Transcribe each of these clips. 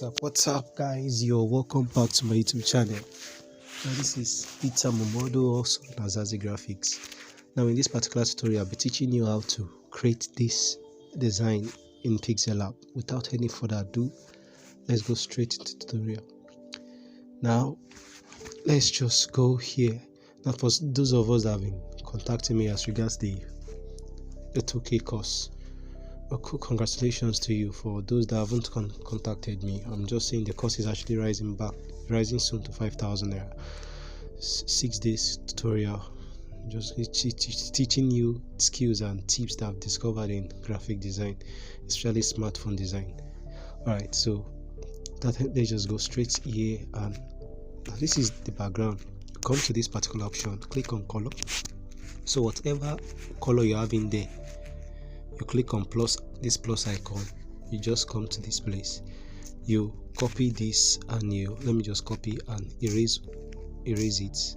What's up guys, you're welcome back to my YouTube channel. Now this is Peter Momodo, also known as Zazie Graphics. Now in this particular tutorial I'll be teaching you how to create this design in Pixellab. Without any further ado, let's go straight into the tutorial. Now let's just go here. Now for those of us that have been contacting me as regards the 2K course, congratulations to you. For those that haven't contacted me, I'm just saying the course is actually rising soon to 5,000 naira. 6 days tutorial, just teaching you skills and tips that I've discovered in graphic design, especially smartphone design. Alright, so let's just go straight here, and this is the background. Come to this particular option, click on color. So whatever color you have in there, you click on this plus icon, you just come to this place, you copy this, and let me just copy and erase it.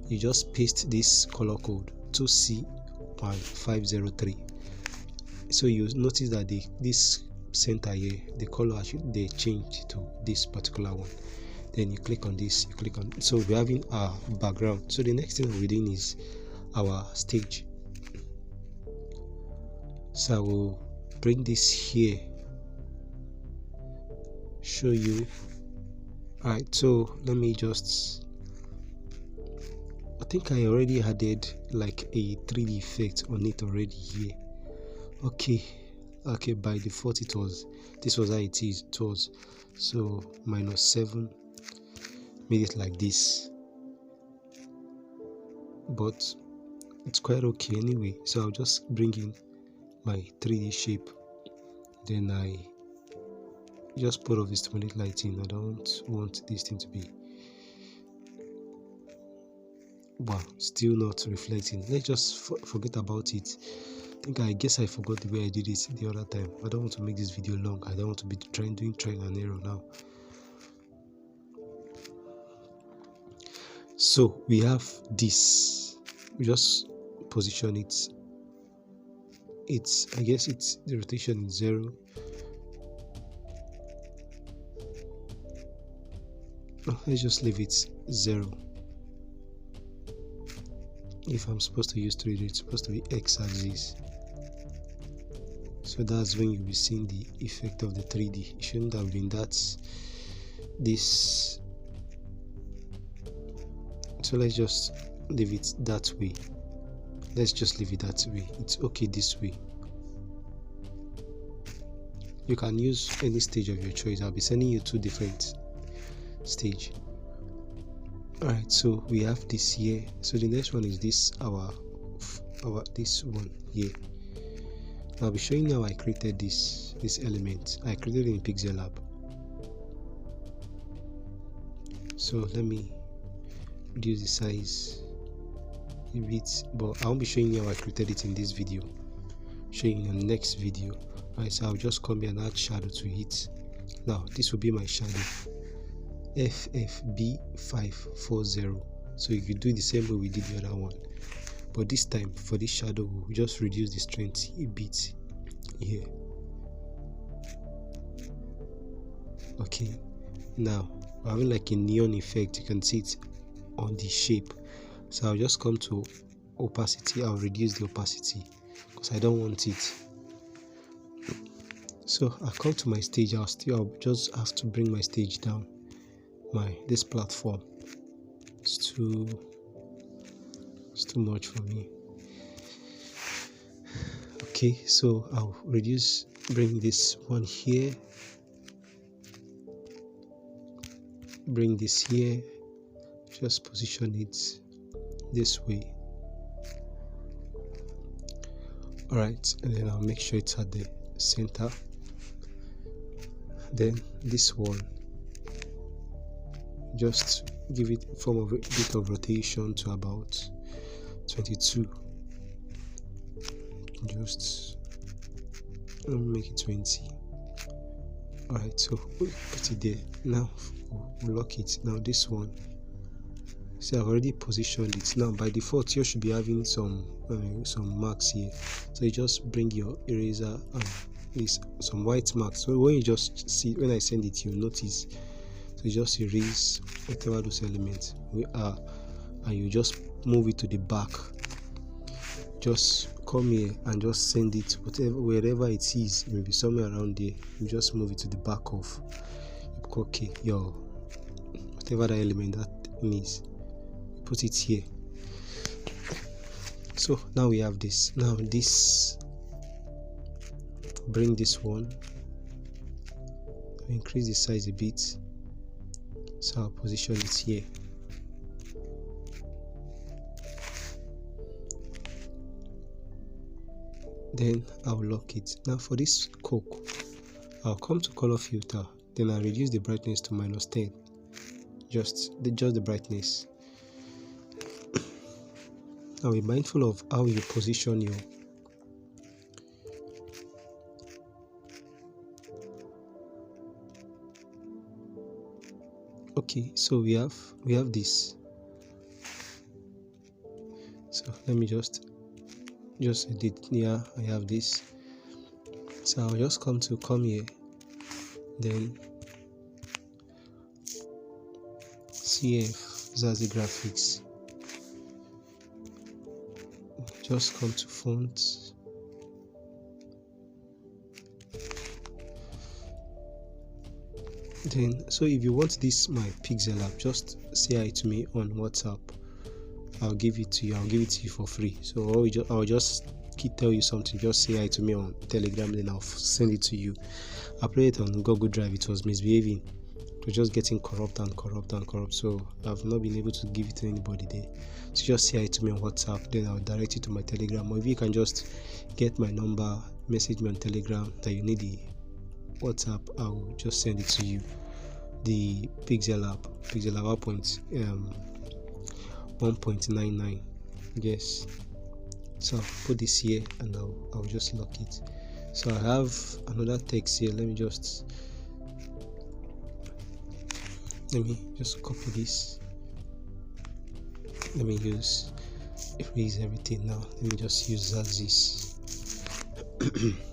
You just paste this color code 2C1503. so you notice that this center here, the color they change to this particular one. Then you click on this, so we're having our background. So the next thing we're doing is our stage. So I will bring this here, show you. Alright, so let me just, I think I already added like a 3D effect on it already here. Okay, by default this was how it was. So -7 made it like this, but it's quite okay anyway. So I'll just bring in my 3D shape, then I just put off the stimulate lighting. I don't want this thing to be still not reflecting. Let's just forget about it. I guess I forgot the way I did it the other time. I don't want to make this video long. I don't want to be doing trial and error now. So we have this, we just position it. I guess the rotation is 0. Let's just leave it 0. If I'm supposed to use 3D, it's supposed to be x-axis. So that's when you'll be seeing the effect of the 3D. It shouldn't have been this. So let's just leave it that way. It's okay this way. You can use any stage of your choice. I'll be sending you 2 different stage. Alright, so we have this here. So the next one is this this one here. I'll be showing you how I created this element. I created it in Pixellab. So let me reduce the size a bit, but I won't be showing you how I created it in this video. Showing you in the next video. Alright, so I'll just come here and add shadow to it. Now this will be my shadow, FFB540. So you could do the same way we did the other one, but this time for this shadow we'll just reduce the strength a bit here. Okay, now we're having like a neon effect. You can see it on the shape. So I'll just come to opacity. I'll reduce the opacity because I don't want it. So I'll come to my stage. I'll just have to bring my stage down. This platform, it's too much for me. Okay, so I'll bring this one here, bring this here, just position it this way. Alright, and then I'll make sure it's at the center. Then this one, just give it a bit of rotation to about 22. Just make it 20. Alright, so we'll put it there. Now we'll lock it. Now this one, see, I've already positioned it. Now by default you should be having some marks here, so you just bring your eraser and is some white marks. So when you just see, when I send it, you notice. So you just erase whatever those elements we are, and you just move it to the back. Just come here and just send it wherever it is. Maybe somewhere around there. You just move it to the back of, okay, your whatever the element that is. Put it here. So now we have this. Now this, bring this one, increase the size a bit. So I'll position it here. Then I'll lock it. Now for this Coke, I'll come to color filter, then I'll reduce the brightness to -10. Just the brightness. Now be mindful of how you position your okay. So we have this. So let me just edit here. I have this. So I'll just come here, then CF Zazie Graphics. Just come to font. Then, so if you want this my Pixellab, just say hi to me on WhatsApp. I'll give it to you. I'll give it to you for free. So I'll just tell you something. Just say hi to me on Telegram, then I'll send it to you. I played it on Google Drive. It was misbehaving. It was just getting corrupt. So I've not been able to give it to anybody there. So just say hi to me on WhatsApp, then I'll direct you to my Telegram. Or if you can just get my number, message me on Telegram that you need the WhatsApp, I'll just send it to you. The Pixellab 1.99. Yes. So I'll put this here and I'll just lock it. So I have another text here. Let me just copy this. Let me erase everything now. Let me just use this.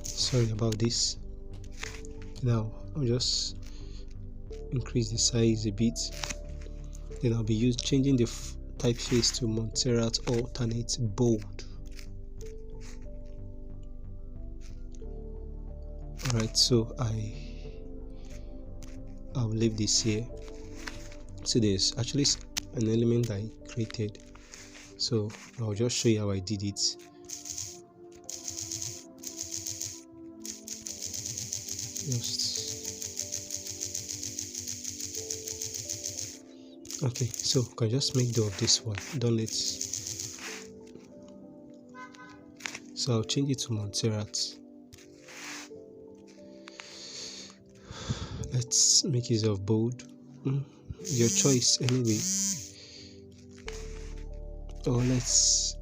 Sorry about this. Now I'll just increase the size a bit. Then I'll be changing the typeface to Montserrat alternate bold. Alright, so I'll leave this here. So there's actually an element I created, so I'll just show you how I did it. Okay, so I can just make do of this one. So I'll change it to Montserrat. Let's make use of bold. Your choice anyway. Or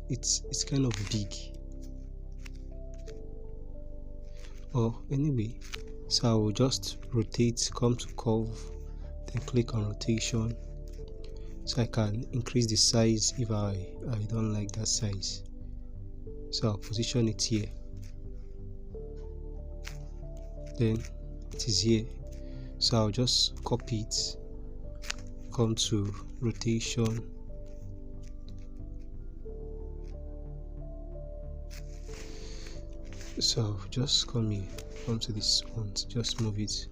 it's kind of big. Or anyway, so I will just rotate, come to curve, then click on rotation. So I can increase the size if I don't like that size. So I'll position it here. Then it is here. So I'll just copy it, come to rotation, so just come here, come to this one, just move it.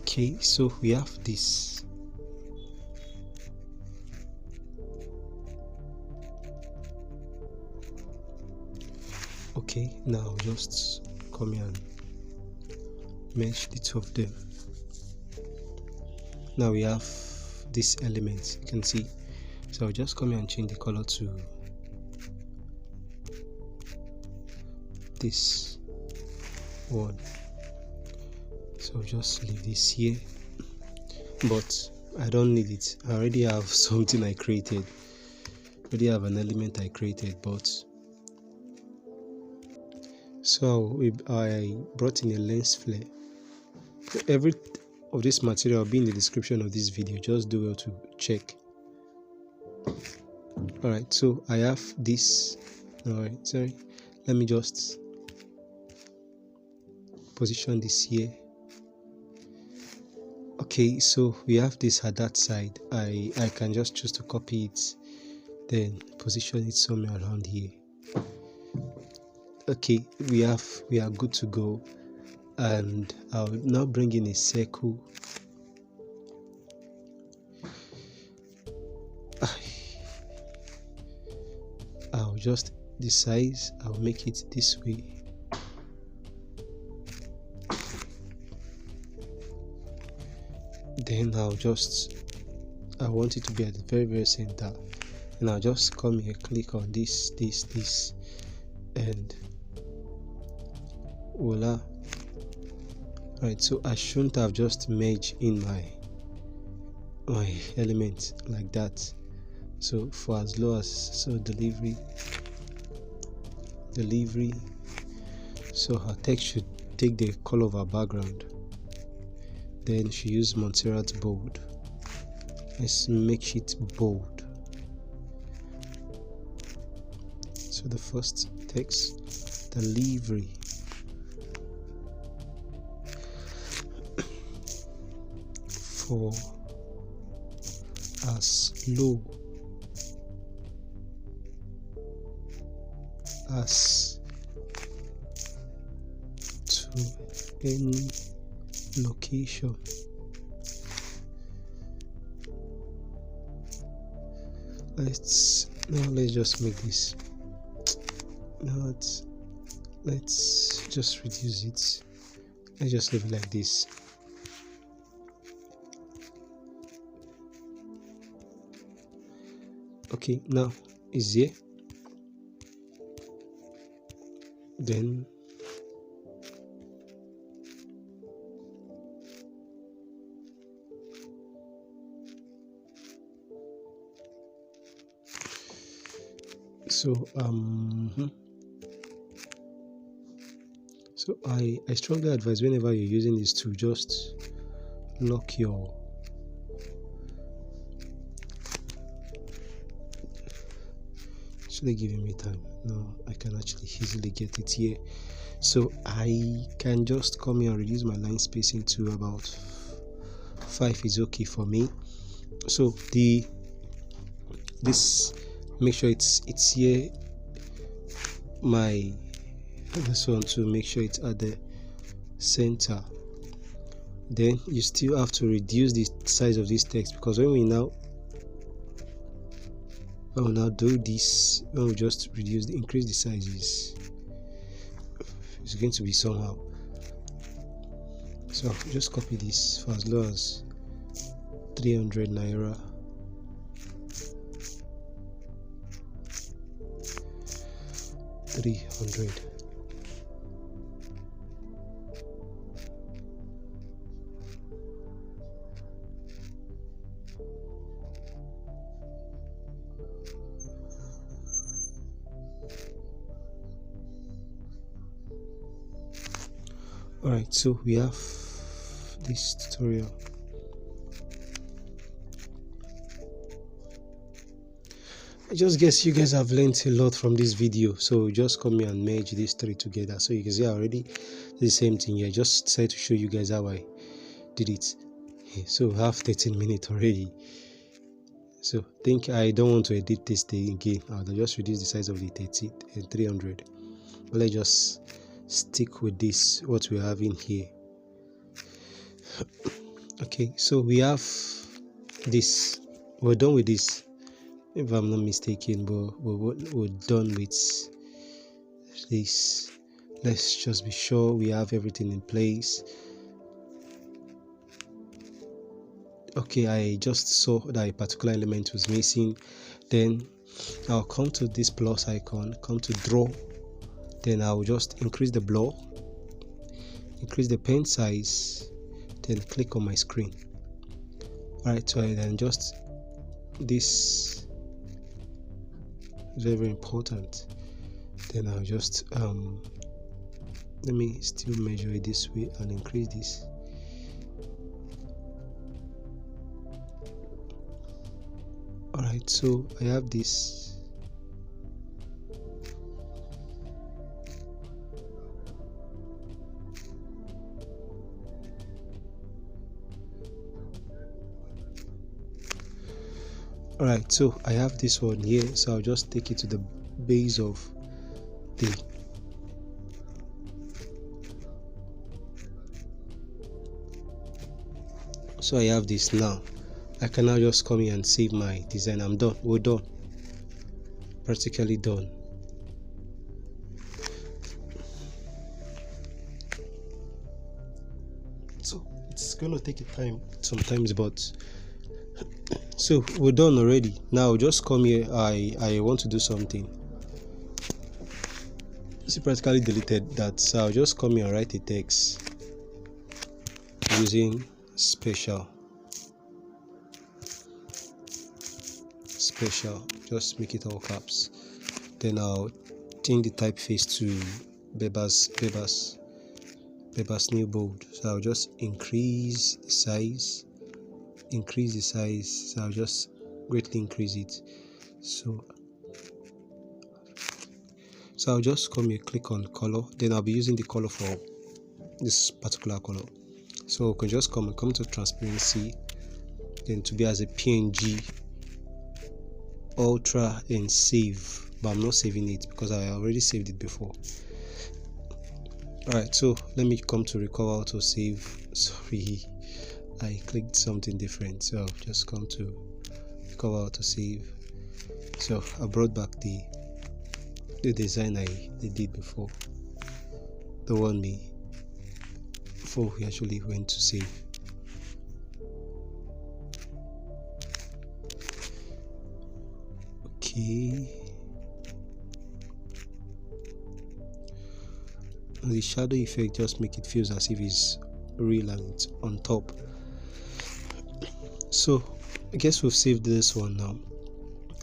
Okay, so we have this. Okay, now just come here and merge the two of them. Now we have this element, you can see. So I'll just come here and change the color to this one. So I'll just leave this here, but I don't need it. I already have something I created. I already have an element I created, but so I brought in a lens flare. Every of this material will be in the description of this video. Just do well to check. All right, so I have this. All right, sorry, let me just position this here. Okay, so we have this at that side. I can just choose to copy it, then position it somewhere around here. Okay, we are good to go, and I'll now bring in a circle. I'll just the size, I'll make it this way. Then I want it to be at the very center, and I'll just come here, click on this, and voila. Right, so I shouldn't have just merged in my element like that. So for as low as delivery, so her text should take the color of her background. Then she used Montserrat bold. Let's make it bold. So the first text, delivery. For as low as to any location. Let's just make this. Let's just reduce it. Let's just leave it like this. Okay, now is here. Then so I strongly advise, whenever you're using this tool, just lock your giving me time. No, I can actually easily get it here. So I can just come here and reduce my line spacing to about 5 is okay for me. So this make sure it's here. This one to make sure it's at the center. Then you still have to reduce the size of this text, because when we now do this, when we just increase the sizes, it's going to be somehow. So just copy this for as low as 300 naira. Alright, so we have this tutorial. I just guess you guys have learned a lot from this video, so just come here and merge these three together. So you can see already the same thing here. Just decided to show you guys how I did it. So we have 13 minutes already. So I don't want to edit this thing again. I'll just reduce the size of the 300. But let's just stick with this, what we have in here. Okay, so we have this. We're done with this, if I'm not mistaken, but we're done with this. Let's just be sure we have everything in place. Okay, I just saw that a particular element was missing. Then I'll come to this plus icon, come to draw. Then I'll just increase the blur, increase the pen size, then click on my screen. Alright, so then just this is very important. Then I'll just let me still measure it this way and increase this. Alright, Alright, so I have this. Alright, so I have this one here, so I'll just take it to the base of the so I have this now. I can now just come here and save my design. I'm done. We're done. Practically done. So it's gonna take a time sometimes, but so we're done already. Now just come here. I want to do something. See, practically deleted that, so I'll just come here and write a text using special, just make it all caps. Then I'll change the typeface to Beber's new bold. So I'll just increase the size. So I'll just greatly increase it. So I'll just come here, click on color, then I'll be using the color for this particular color. So we can just come to transparency, then to be as a PNG, ultra, and save. But I'm not saving it because I already saved it before. Alright, so let me come to recover auto save. Sorry, I clicked something different, so I'll just come to recover auto save. So I brought back the design I did before, the one before we actually went to save. Okay, the shadow effect just make it feels as if it's real and it's on top. So I guess we've saved this one now.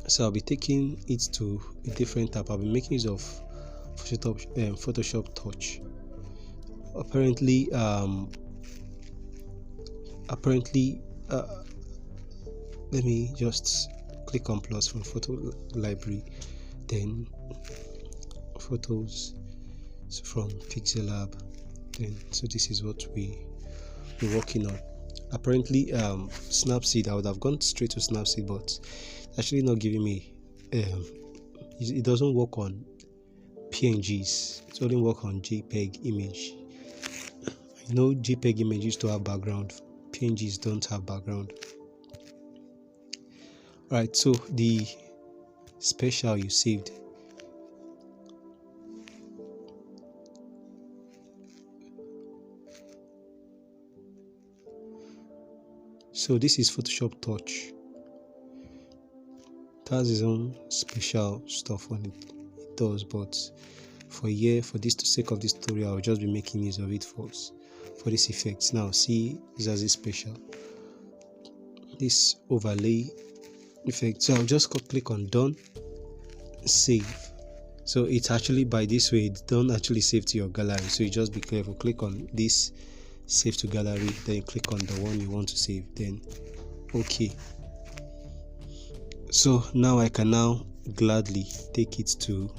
So I'll be taking it to a different tab. I'll be making use of Photoshop Touch. Apparently, let me just click on plus from photo library, then photos from Pixellab. Then so this is what we're working on. Apparently, Snapseed, I would have gone straight to Snapseed, but actually not giving me it doesn't work on PNGs. It only work on JPEG image. I know JPEG image used to have background, PNGs don't have background. Alright, so the special you saved, so this is Photoshop Touch. It has its own special stuff on it does, but for the sake of this tutorial, I'll just be making use of it for this effect. Now see, this has a special, this overlay effect. So I'll just click on done, save. So it's actually, by this way, it don't actually save to your gallery, so you just be careful. Click on this, save to gallery, then click on the one you want to save, then okay. So now I can now gladly take it to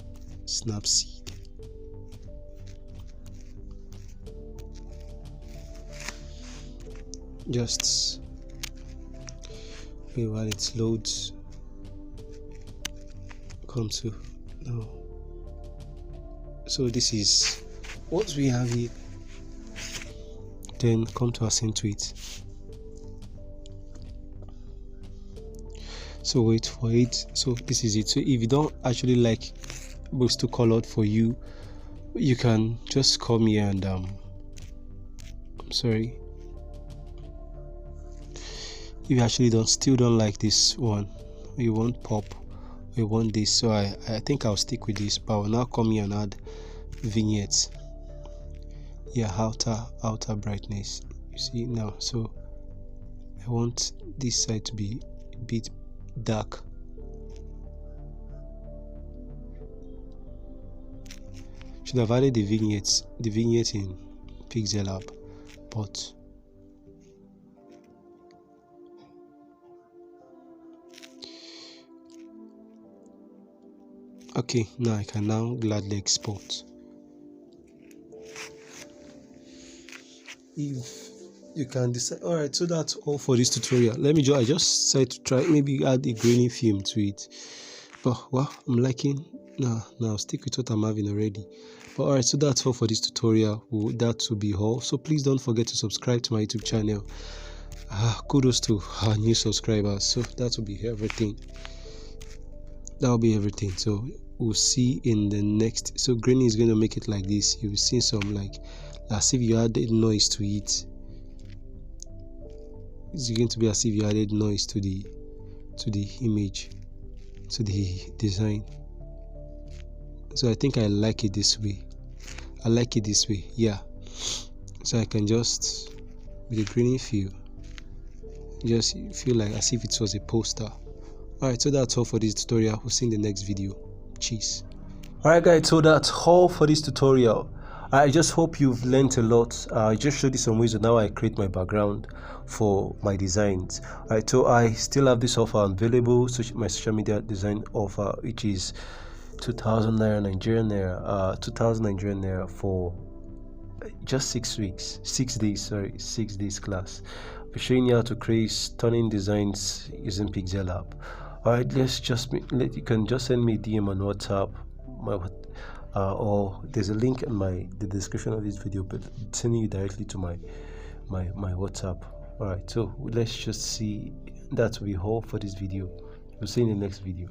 Snapseed. Just wait while it loads. Come to now. So this is what we have here. Then come to accentuate. So wait for it. So this is it. So if you don't actually like those two colored for you, you can just come here and I'm sorry, if you actually still don't like this one, you want pop, you want this, so I think I'll stick with this, but I'll now come here and add vignettes. Yeah, outer brightness, you see now. So I want this side to be a bit dark. Should have added the vignette in Pixellab, but Okay, now I can now gladly export. If you can decide, all right, so that's all for this tutorial. I just decided to try maybe add a graining film to it, but well, I'm liking now stick with what I'm having already. But all right, so that's all for this tutorial. That will be all. So please don't forget to subscribe to my YouTube channel. Kudos to our new subscribers. So that will be everything. So we'll see in the next. So graining is going to make it like this. You'll see some like as if you added noise to it. It's going to be as if you added noise to the image, to the design. So I think I like it this way. Yeah. So I can just, with the graining feel, just feel like as if it was a poster. Alright, so that's all for this tutorial. We'll see in the next video. Cheers. Alright guys, so that's all for this tutorial. I just hope you've learned a lot. I just showed you some ways on how I create my background for my designs. Alright, so I still have this offer available, my social media design offer, which is 2,000 naira Nigerian naira, 2,000 Nigerian naira for just 6 days class. I'll be showing you how to create stunning designs using Pixellab. Alright, you can just send me a DM on WhatsApp, or there's a link in the description of this video, but sending you directly to my WhatsApp. Alright, so let's just see. That will be all for this video. We'll see you in the next video.